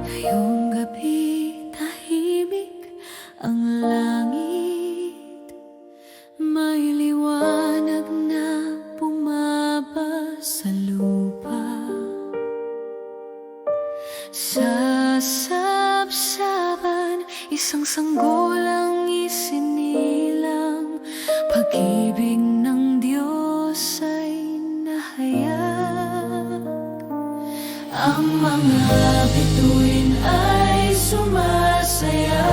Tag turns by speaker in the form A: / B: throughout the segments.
A: Ngayong gabi, tahimik ang langit. May liwanag na bumaba sa lupa. Sa sabsaban, isang sanggolang isinilang. Pag-ibig ng Diyos ay nahayag. Ang mga bituin ay sumasayaw.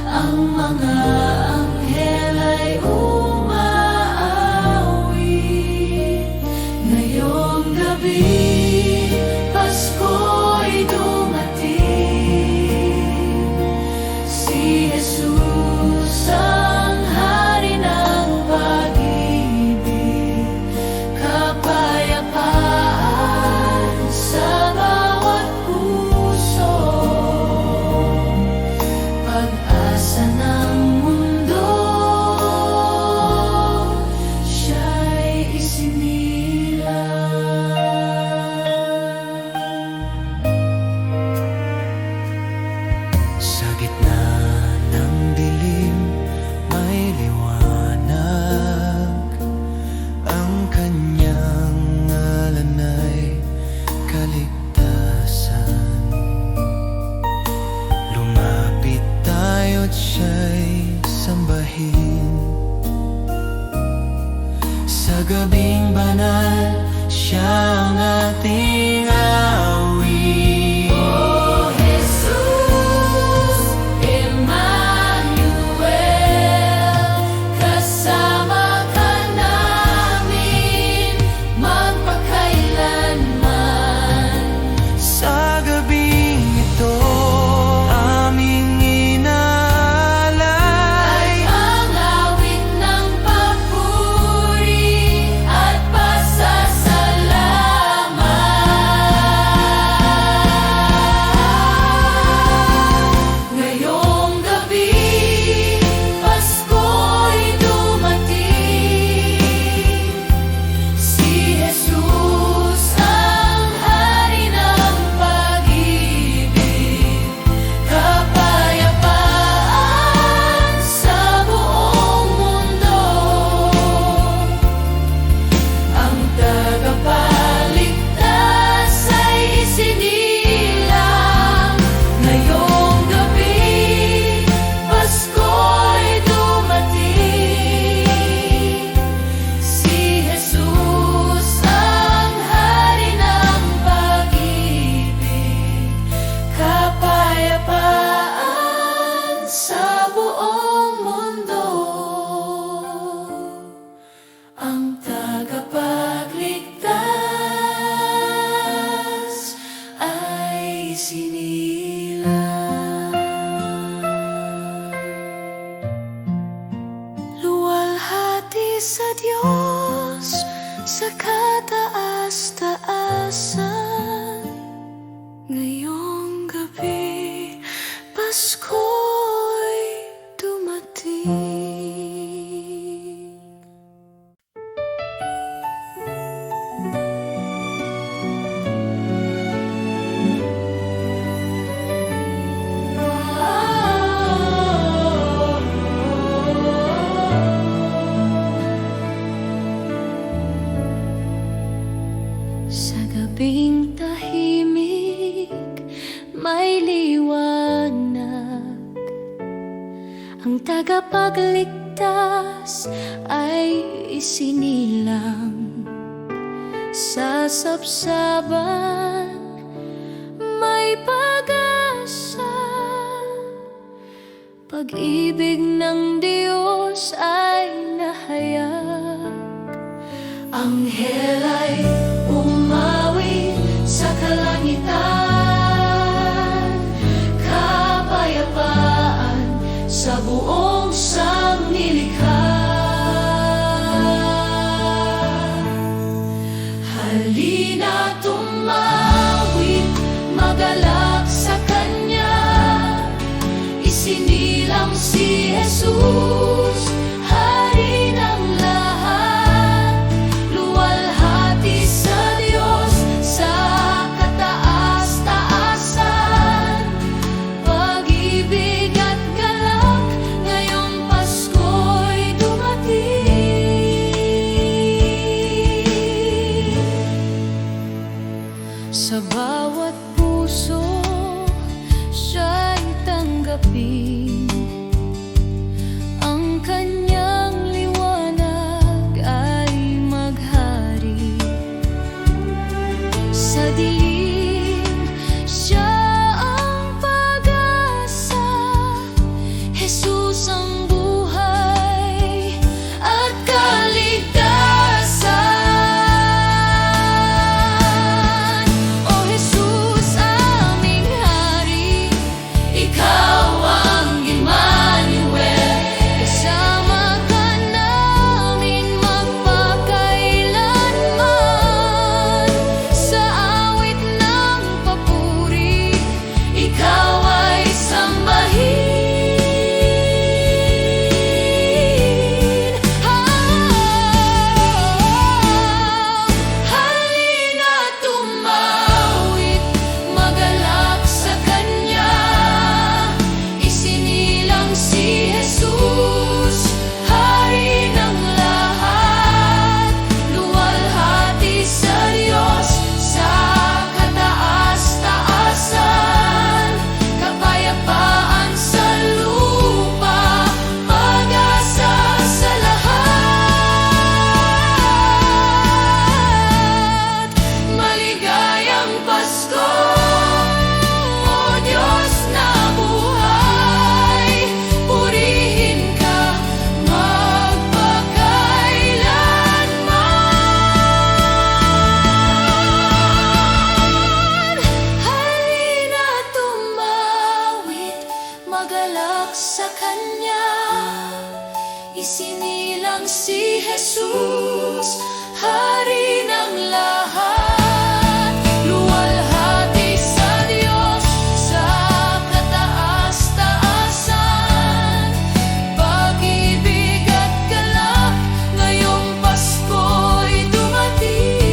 A: Ang mga anghel ay umaawit. Ngayong gabi, Pasko'y dumating. Si Jesus ang hari ng pag-ibig. Kapayapaan sa bawat puso. Pag-asa ng mundo, siya'y isinilang.
B: Sa gitna ng dilim, may liwanag. Ang kanyang ngalan ay kaligtasan. Lumapit tayo't siya'y sambahin. Sa gabing banal, siya ang ating awit.
A: O Jesus, Emmanuel, kasama ka namin magpakailanman.
B: Sa gabing ito, aming inaalay
A: Ang awit ng papuri at pasasalamat. Ngayong gabi, Pasko'y dumating. Si Jesus ang hari ng pag-ibig. Kapayapaan sa buong mundo. Ang tagapagligtas ay isinilang. Ngayong gabi, Pasko'y dumating. Si Jesus ang hari ng pag-ibig. Kapayapaan sa buong mundo. Ang tagapagligtas ay isinilang. Luwalhati sa Diyos sa kataas-taasan. Ngayong gabi, Pasko'y dumating. Sa gabing tahimik, may liwanag. Ang tagapagligtas ay isinilang. Sa sabsaban, may pag-asa. Pag-ibig ng Diyos ay nahayag. Anghel ay umawi sa kalangitan. Kapayapaan sa buong sanglilikha. Halina tumawid, magalak sa Kanya. Isinilang si Jesus, Hari ng lahat, luwalhati sa Diyos sa kataas-taasan. Pag-ibig at galak ngayong Pasko'y dumating. Sa bawat puso siya'y tanggapin, ang Kanyang liwanag ay maghari. Sa dilim siya ang pag-asa, Jesus ang buhay at kaligtasan. O Jesus, aming Hari, Ikaw ang Emmanuel. Kasama ka namin magpakailanman. Sa awit ng papuri, Ikaw ay sambahin. Halina't tumawid, magalak sa Kanya. Isinilang si Jesus, Hari ng lahat, luwalhati sa Diyos sa kataas-taasan. Kapayapaan sa lupa, pag-asa sa lahat. Maligayang Pasko, O Diyos na buhay, purihin ka magpakailanman. Halina't tumawid, magalak sa Kanya. Isinilang si Jesus, Hari ng lahat, luwalhati sa Diyos sa kataas-taasan. Pag-ibig at galak ngayong Pasko'y dumating.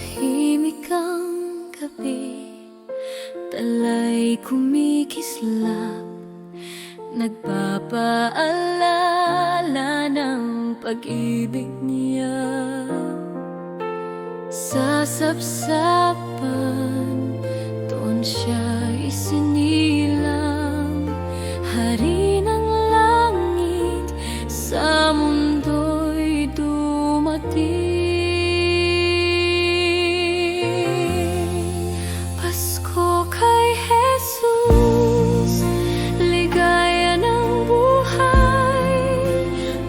A: Tahimik ang gabi, tala'y kumikislap, nagpapaalala ng pag-ibig niya. Sa sapsapan, doon siya isinilang, Hari ng langit, sa mundo'y dumating. Pasko kay Jesus, ligaya ng buhay,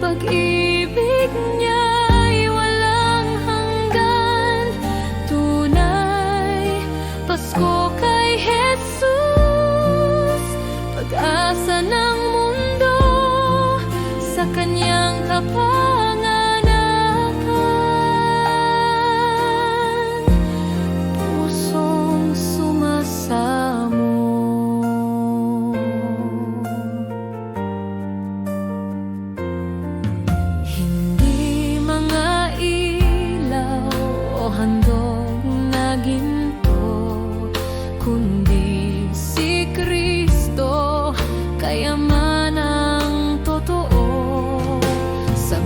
A: pag-ibig niya'y walang hanggan. Tunay, Pasko kay Jesus, pag-asa ng mundo sa Kanyang kapanganakan. Pusong sumasamo, hindi mga ilaw o handog na ginto, kundi si Kristo, kayamanang totoo. Sa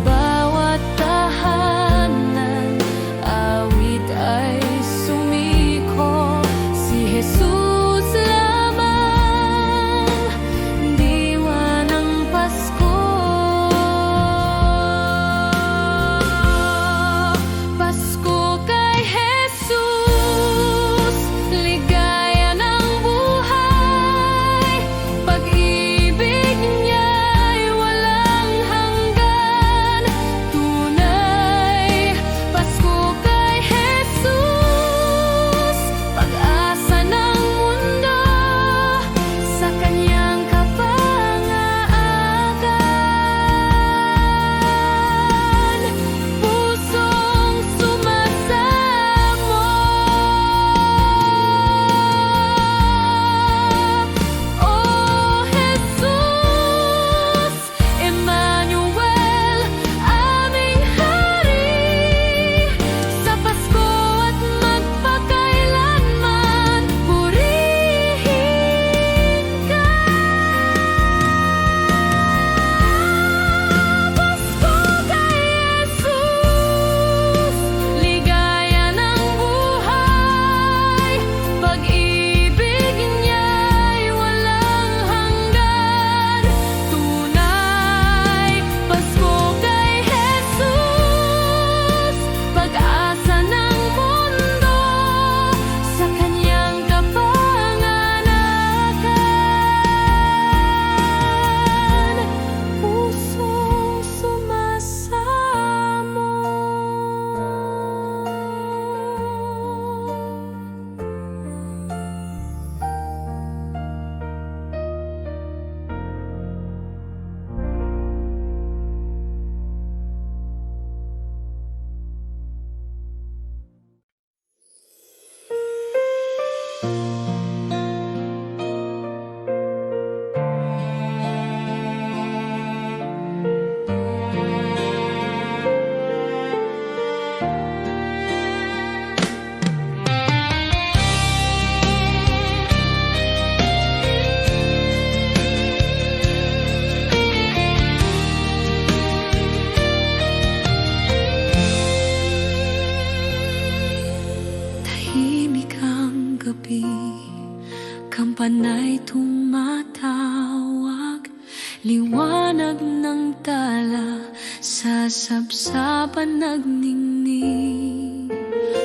A: kasapsapan nagningning.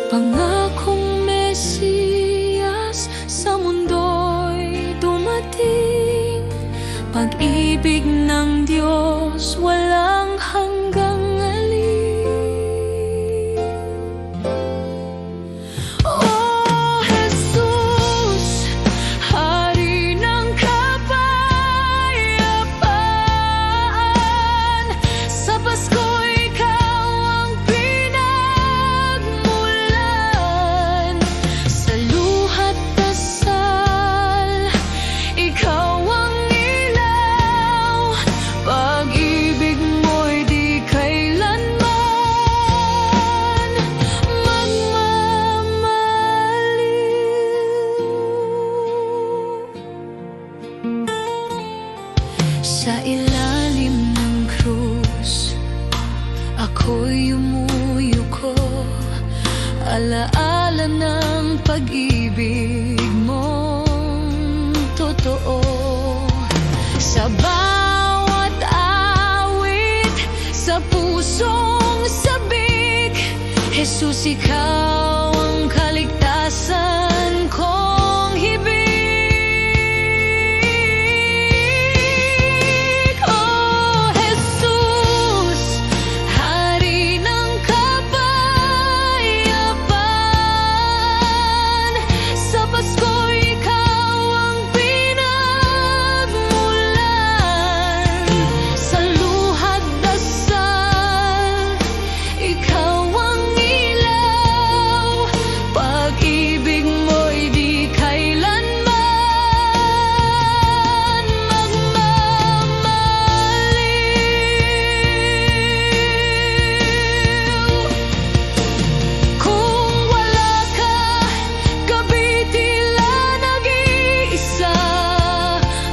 A: Pangakong Mesiyas sa mundo'y dumating. Pag-ibig ng Diyos walang hanggang alin. Oh Jesus, Hari ng kapayapaan, sa Pasko Ikaw ang pinagmulan. Sa luhat dasal, Ikaw ang ilaw. Pag-ibig mo'y di kailanman magmamaliw. Sa ilalim ng krus, ako'y yumuyuko, alaala ng pag-ibig mong totoo. Sa bawat awit, sa pusong sabik, Jesus, Ikaw ang kaligtasan kong hibik. Oh Jesus, Hari ng kapayapaan, sa Pasko Ikaw ang pinagmulan. Sa luhat dasal, Ikaw ang ilaw. Pag-ibig mo'y di kailanman magmamaliw. Kung wala ka, gabi tila nag-iisa.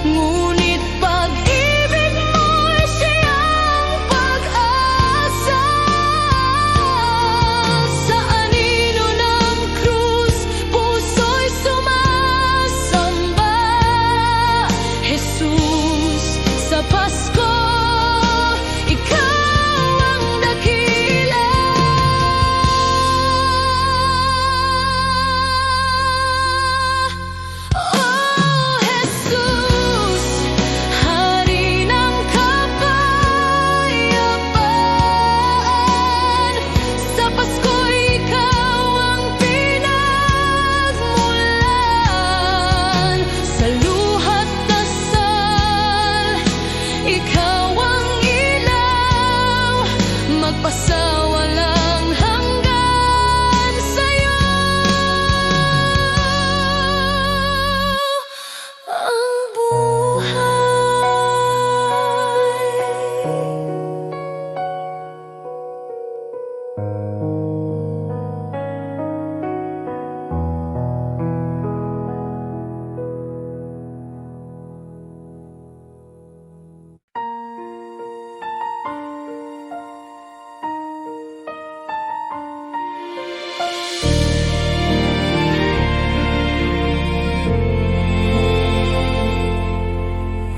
A: Ngunit pag-ibig mo'y siyang pag-asa. Sa anino ng krus, puso'y sumasamba. Jesus, sa Pasko, Ikaw ang dakila. Oh Jesus, Hari ng kapayapaan, sa Pasko Ikaw ang pinagmulan. Sa luhat dasal, Ikaw ang ilaw. Magpasawalang hanggan sa'yo ang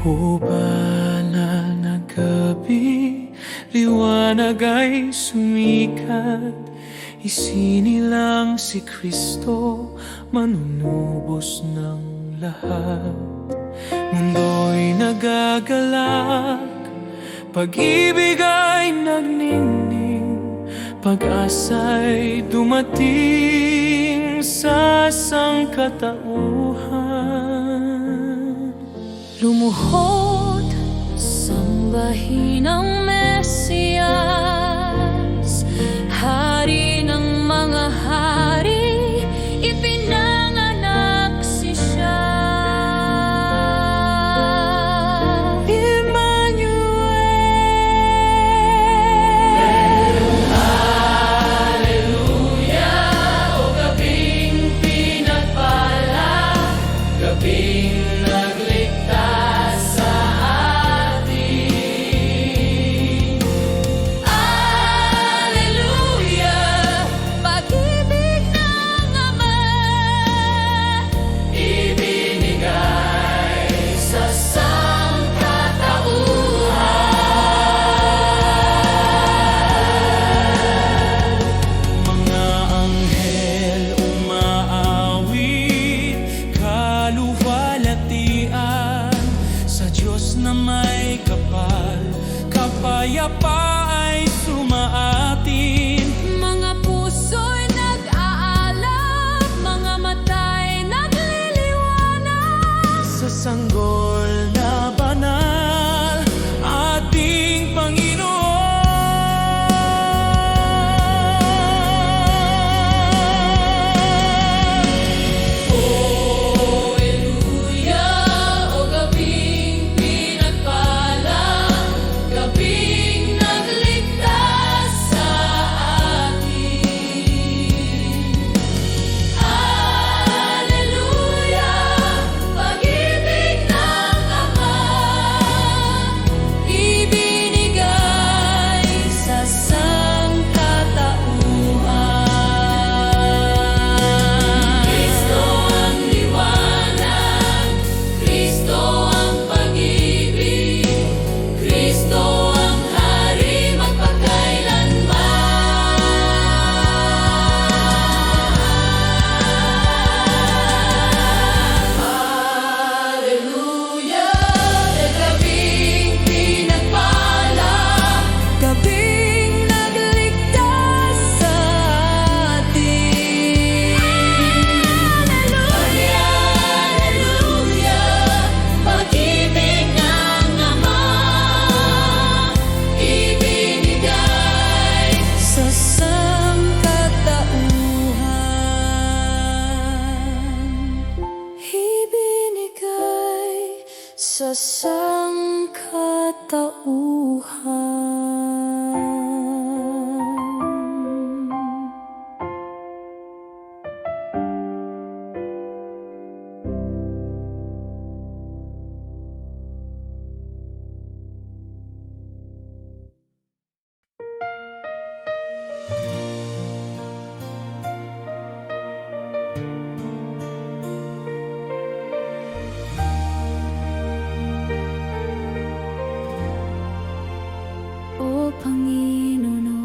B: O banal na gabi, liwanag ay sumikat. Isinilang si Kristo, manunubos ng lahat. Mundo'y nagagalak, pag-ibig ay nagningning. Pag-asa'y dumating sa sangkatauhan.
A: lumuhod, sambahin ang Mesiyas, Hari ng mga hari, ipinanganak si siya. Emmanuel, Hallelujah, o gabing pinagpala, gabing nagligtas sa atin. sa sangkatauhan. O Panginoon,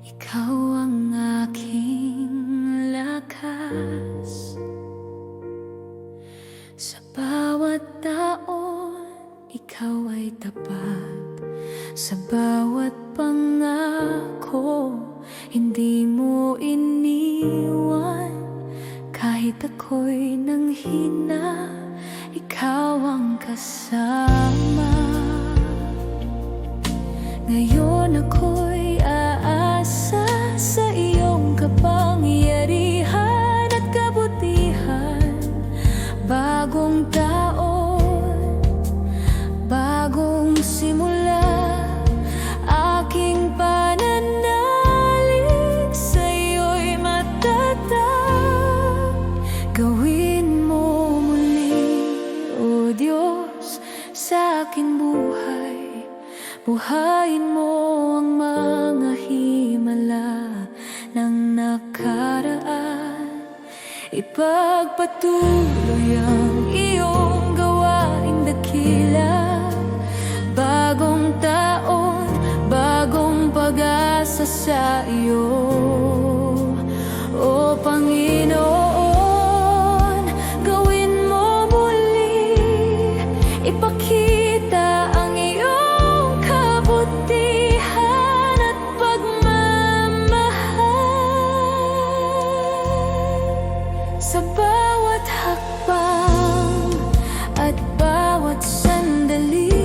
A: Ikaw ang aking lakas. Sa bawat taon, Ikaw ay tapat. Sa bawat pangako, hindi mo iniwan. Kahit ako'y nanghina, Ikaw ang kasama. Ngayon ako'y aasa sa iyong kapangyarihan at kabutihan. Bagong taon, bagong simula, aking pananalig sa iyo'y matatag. Gawin mo muli, O Diyos, sa aking buhay. Buhayin mo ang mga himala ng nakaraan. Ipagpatuloy ang iyong gawaing dakila. Bagong taon, bagong pag-asa sa iyo, O Panginoon. Gawin mo muli, ipakita ang iyong kabutihan at pagmamahal. Sa bawat hakbang at bawat sandali,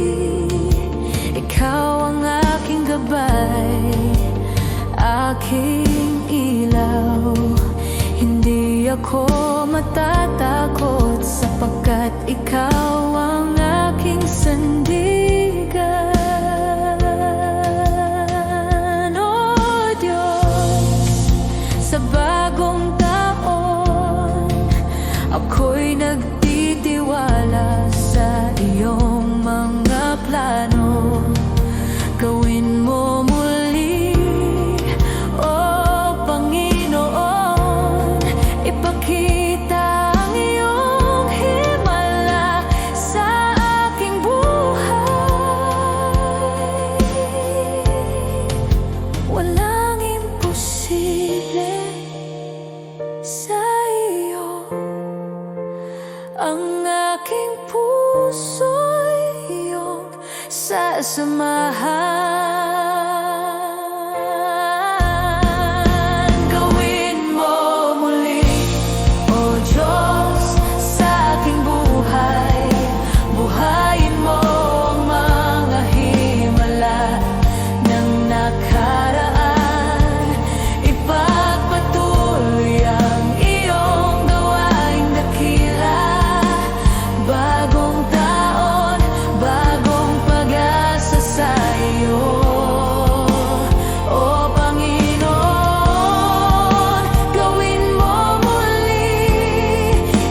A: Ikaw ang aking gabay, aking ilaw. Hindi ako matatakot sapagkat Ikaw ang aking sandigan. O Diyos, sa bagong taon, ako'y nagtitiwala sa iyong mga plano. Gawin mo muli, O Panginoon. Ipakita ang iyong himala sa aking buhay. Walang imposible sa iyo. Ang aking puso'y iyong sasamahan. Gawin mo muli, O Diyos, sa aking buhay. Buhayin mo ang mga himala ng nakaraan. Ipagpatuloy ang iyong gawaing dakila. Bagong taon, bagong pag-asa sa iyo, O Panginoon. Gawin mo muli,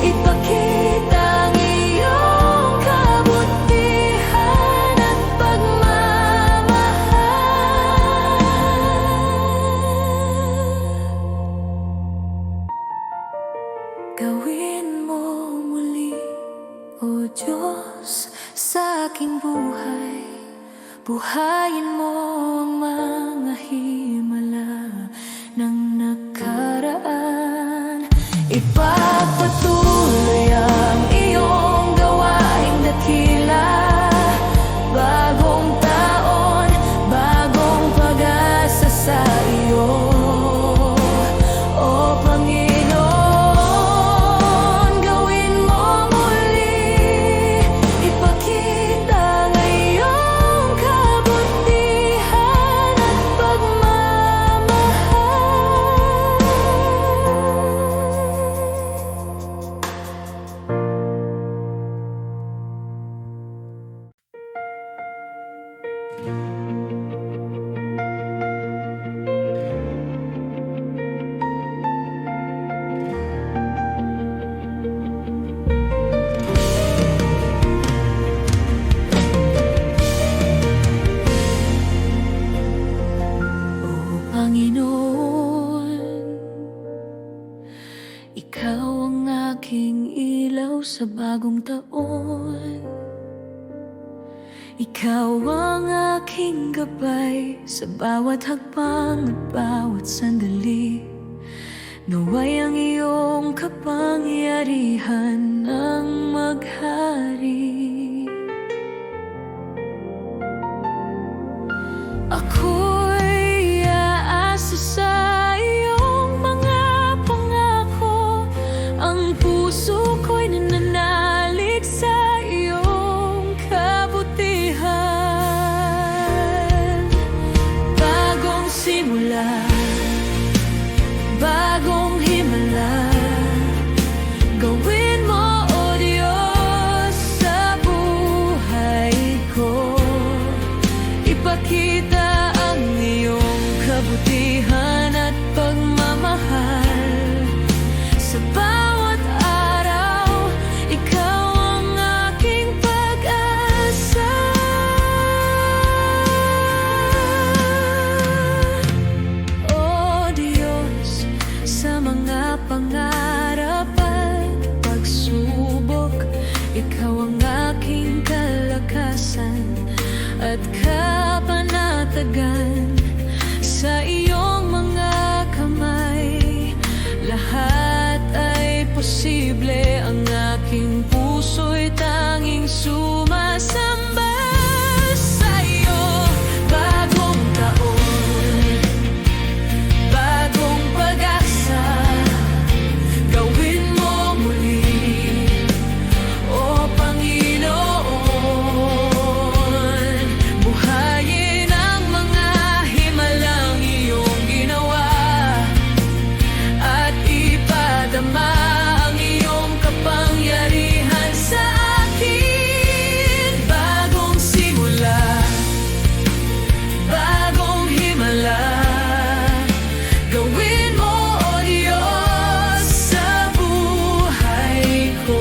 A: ipakita ang iyong kabutihan at pagmamahal. Gawin mo muli, O Diyos, sa aking buhay. Buhayin mo ang mga himala ng nakaraan. Ipagpatuloy ang iyong gawaing dakila. Bagong taon, bagong pag-asa sa iyo, O Panginoon. Gawin mo muli, ipakita ang iyong kabutihan at pagmamahal. Panginoon, Ikaw ang aking ilaw sa bagong taon. Ikaw ang aking gabay sa bawat hakbang at bawat sandali. Naway ang iyong kapangyarihan ang maghari. Ako'y aasa sa iyong mga pangako. Ang puso ko'y nananalig sa iyong kabutihan. Bagong simula, bagong himala, gawin mo, O Diyos, sa buhay ko. Ipakita ang iyong kabutihan at pagmamahal sa bawat araw. Ikaw ang aking pag-asa. O Diyos, sa mga pangarap at pagsubok, Ikaw ang aking kalakasan at kapanatagan. Sa iyong mga kamay, lahat ay posible. Ang aking puso'y tanging sumasamba sa iyo. Bagong taon, bagong pag-asa, gawin mo muli, O Panginoon. Buhayin ang mga himalang iyong ginawa at ipadama ang iyong kapangyarihan sa akin. Bagong simula, bagong himala, gawin mo, O Diyos, sa buhay ko.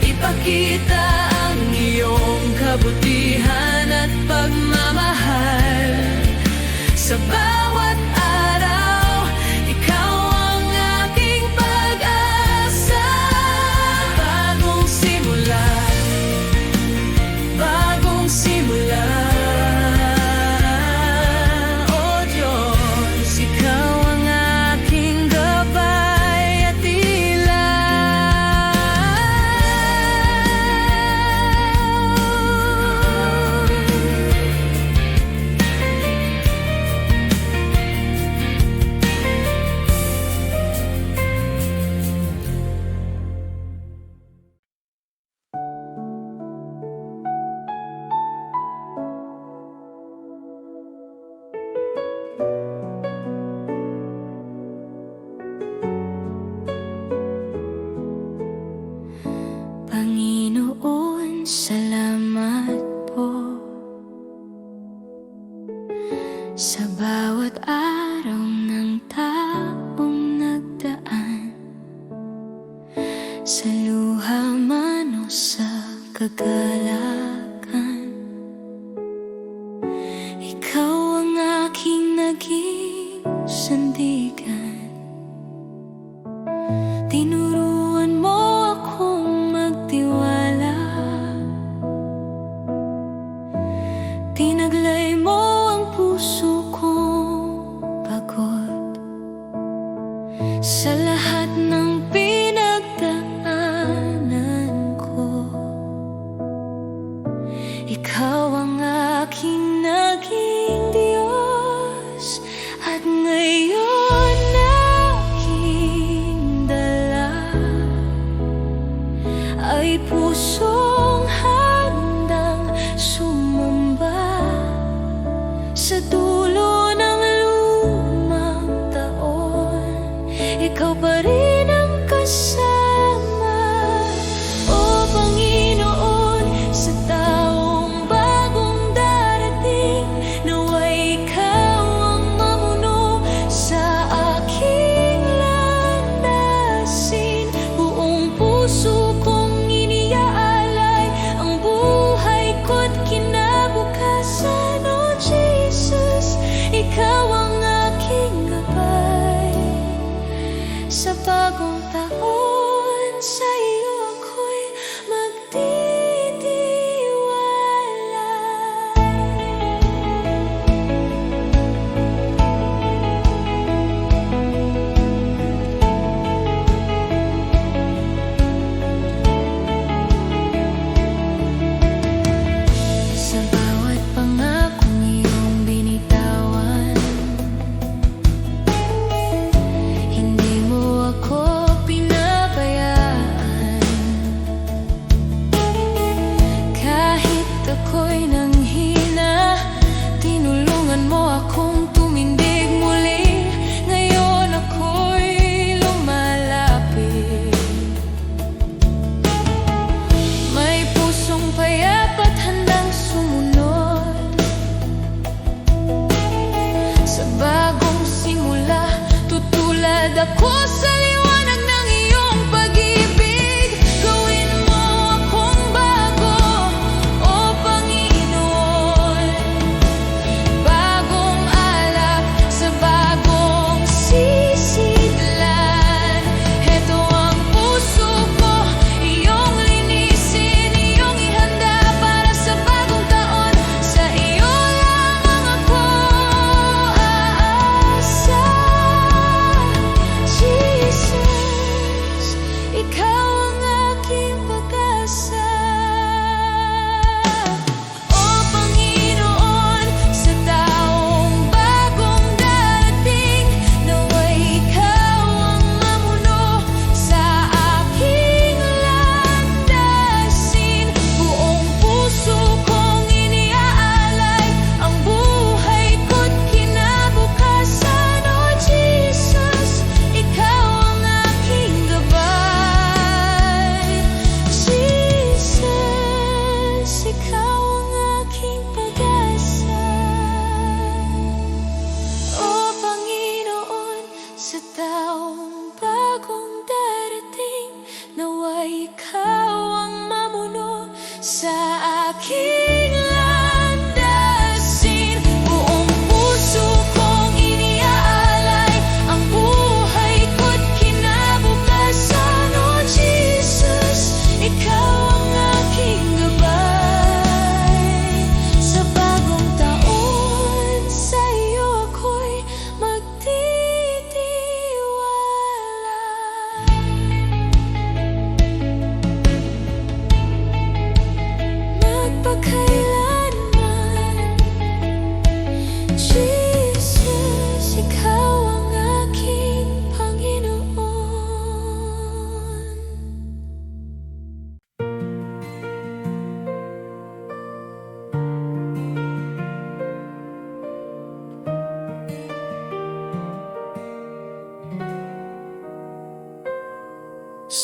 A: Ipakita ang iyong kabutihan at pagmamahal sa bawat araw. Ikaw ang aking pag-asa. Bagong simula, bagong simula, O Diyos, Ikaw ang aking gabay at Panginoon, salamat po sa bawat araw ng taong nagdaan, sa luha man o sa kagalakan. Ikaw ang aking naging sandigan. Tinuruan mo akong magtiwala. Tinaglay mo ang puso kong pagod sa lahat ng pinagdaanan ko. Ikaw ang aking naging Diyos at ngayon aking dala ay pusong handang sumamba sa dulo ng lumang taon. Ikaw pa rin ang kasama, O Panginoon, sa taong bagong darating.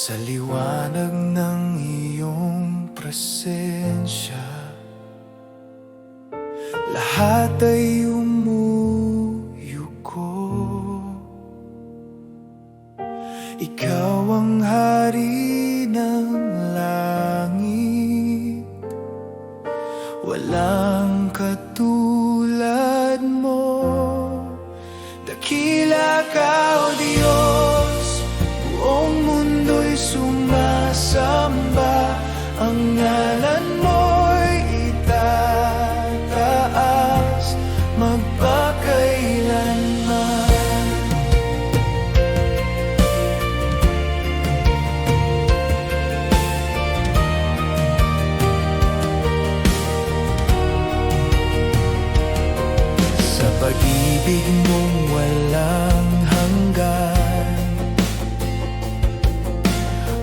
B: Sa liwanag ng iyong presensya, lahat ay umuyuko. Ikaw ang hari ng langit, walang katulad mo. Dakila ka, O Diyos, buong mundo'y sumasamba. Ang ngalan mo'y itataas magpakailanman. Sa pag-ibig mong walang hanggan,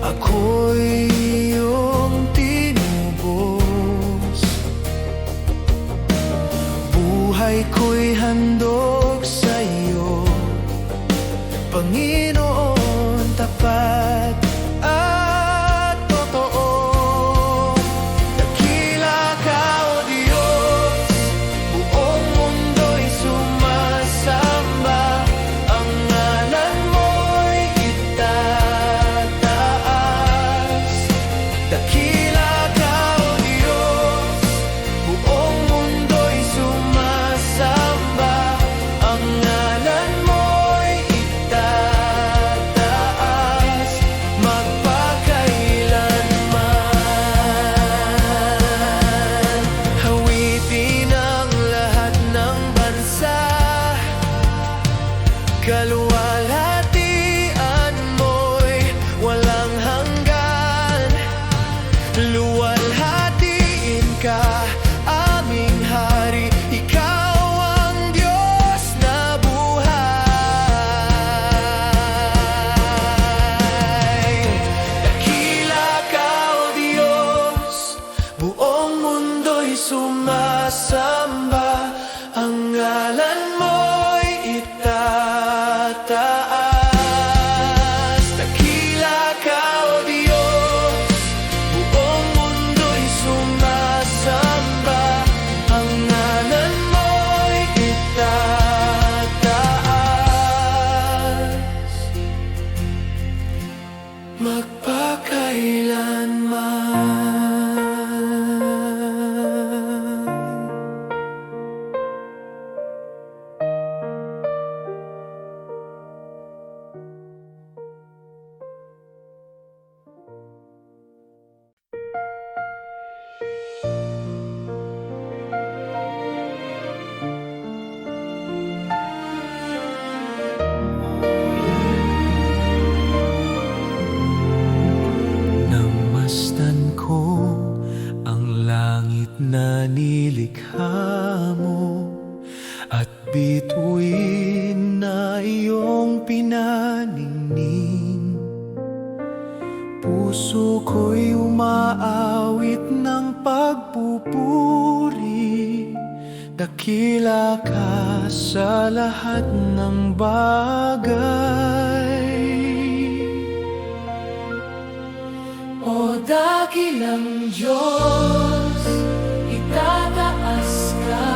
B: ako'y iyong tinubos. Buhay ko'y handog sa iyo, Panginoon, tapat at totoo. Dakila ka, O Diyos, buong mundo'y sumasamba. Ang ngalan mo'y itataas. Dakila ka, O Diyos, buong mundo'y sumasamba. Ang ngalan mo'y itataas magpakailanman. Hawitin ang lahat ng bansa, kaluwalhatian mo'y walang hanggan. Luwalhatiin ka, aming hari, ikaw ang Diyos na buhay. Dakila ka, O Diyos, buong mundo'y sumasamba. Ang ngalan mo'y itataas. Dakila ka, O Diyos, buong mundo'y sumasamba. Ang ngalan mo'y itataas magpakailanman. Namasdan ko ang langit na nilikha mo, at bituin na iyong pinaningning. Puso ko'y umaawit ng pagpupuri. Dakila ka sa lahat ng bagay. O dakilang Diyos, itataas ka.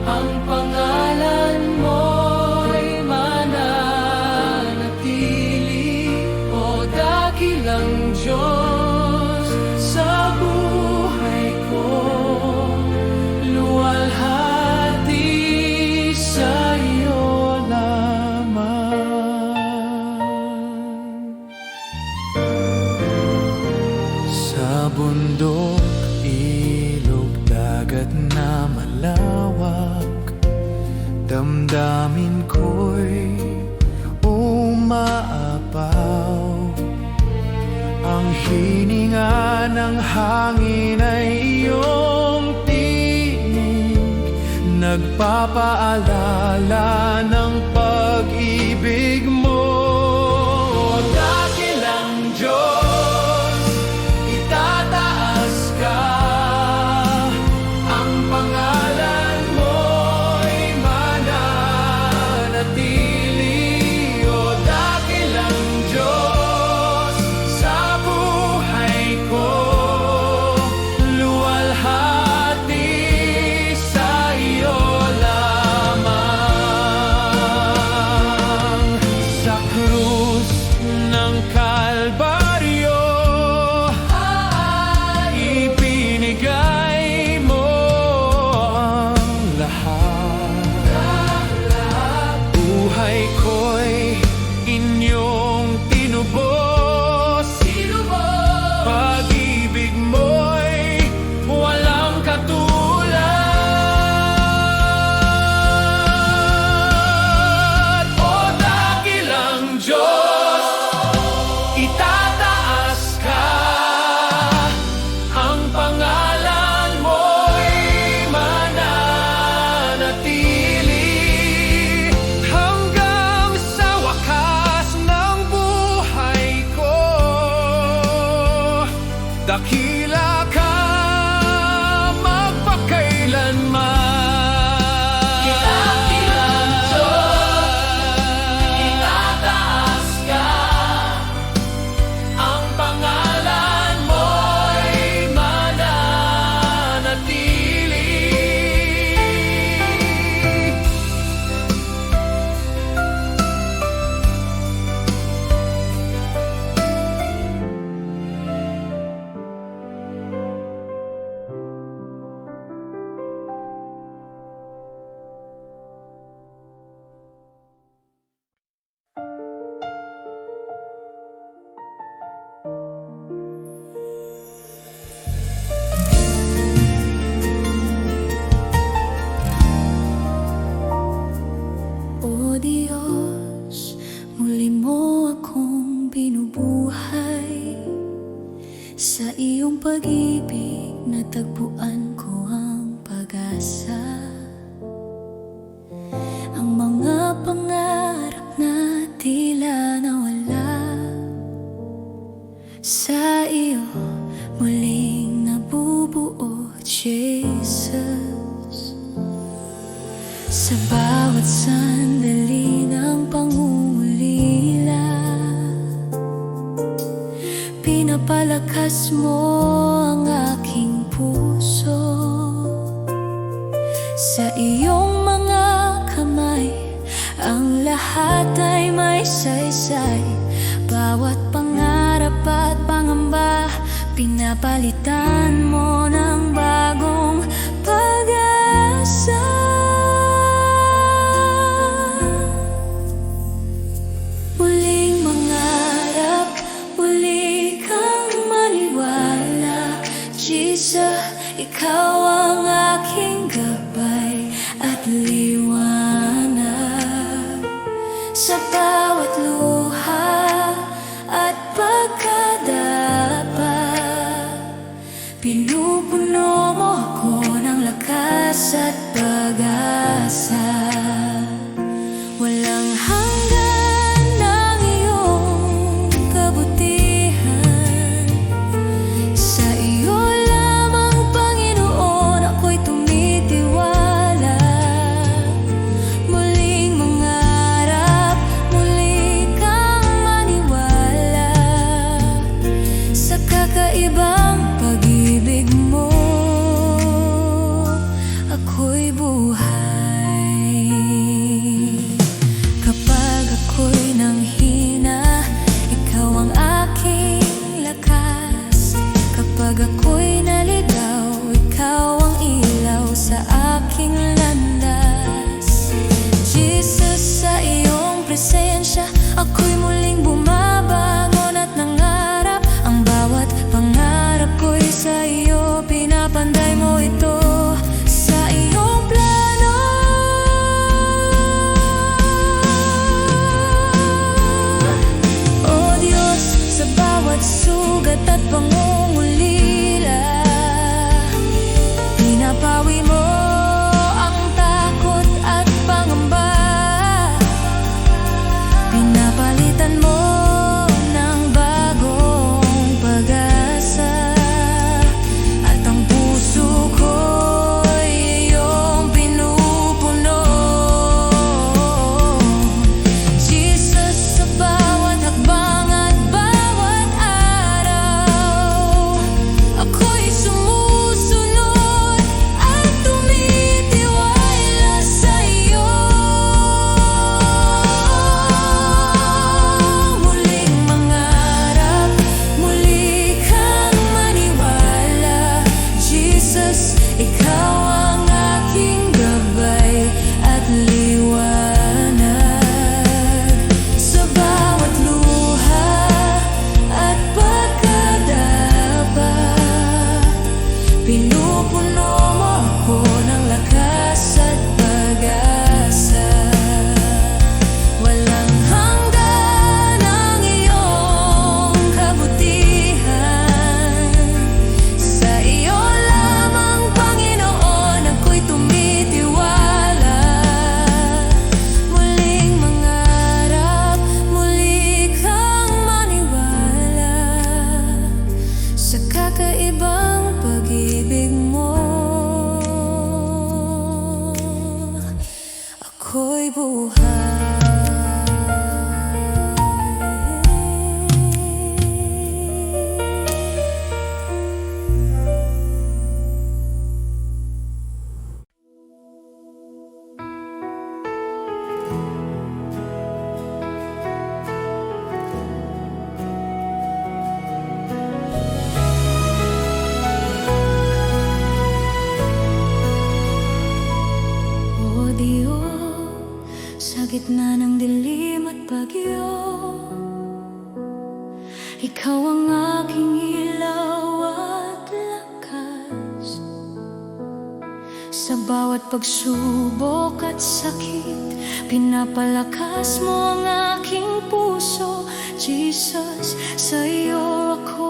B: Ang pangalan mo'y mananatili. O dakilang Diyos, sa buhay ko luwalhati sa iyo lamang. Sa bundok, ilog, dagat na malawak, damdamin ko'y umaapaw. Ang hininga ng hangin ay iyong tinig, nagpapaalala ng pag-ibig mo. O dakilang Diyos, itataas ka. Ang pangalan mo'y mananatili. O dakilang Diyos,
A: natagpuan ko ang pag-asa. Ang mga pangarap na tila nawala, sa iyo muling nabubuo, Jesus. Sa bawat sandali ng pangungulila, pinapalakas mo ang aking puso. Sa iyong mga kamay, ang lahat ay may saysay. Bawat pangarap at pangamba, pinapalitan mo ng bagong pag-asa. Muling mangarap, muli kang maniwala. Jesus, ikaw ang aking gabay at liwanag. Sa bawat luha at pagkadapat, pinupuno mo ako ng lakas at pag-asa. Walang hanggan ng iyong kabutihan. Sa iyo lamang, Panginoon, ako'y tumitiwala. Muling mangarap, muli kang maniwala sa kakaibang pag-ibig mo. Ako'y buhay. Kapag ako'y nanghina, ikaw ang aking lakas. Kapag ako'y naligaw, ikaw ang ilaw sa aking landas. Jesus, sa iyong presensya, ako'y muling bumabangon at nangarap. Ang bawat pangarap ko'y sa iyo, pinapanday mo ito sa iyong plano. O Diyos, sa bawat sugat at pangungulila, pinapawi mo ang takot at pangamba. Pinapalitan mo ng bagong pag-asa, at ang puso ko'y iyong pinupuno. Jesus, sa bawat hakbang at bawat araw, ako'y sumusunod at tumitiwala sa iyo. Muling mangarap, muli kang maniwala. Jesus, ikaw ang aking gabay at liwanag. Sa bawat luha at pagkadapat, pinupuno mo ako ng lakas at pag-asa. Walang hanggan ang iyong kabutihan. Sa iyo lamang, Panginoon, ako'y tumitiwala. Muling mangarap, muli kang maniwala sa kakaibang pag-ibig mo. Ako'y buhay. O Diyos, sa gitna ng dilim at bagyo, ikaw ang aking ilaw at lakas. Sa bawat pagsubok at sakit, pinapalakas mo ang aking puso. Jesus, sa iyo ako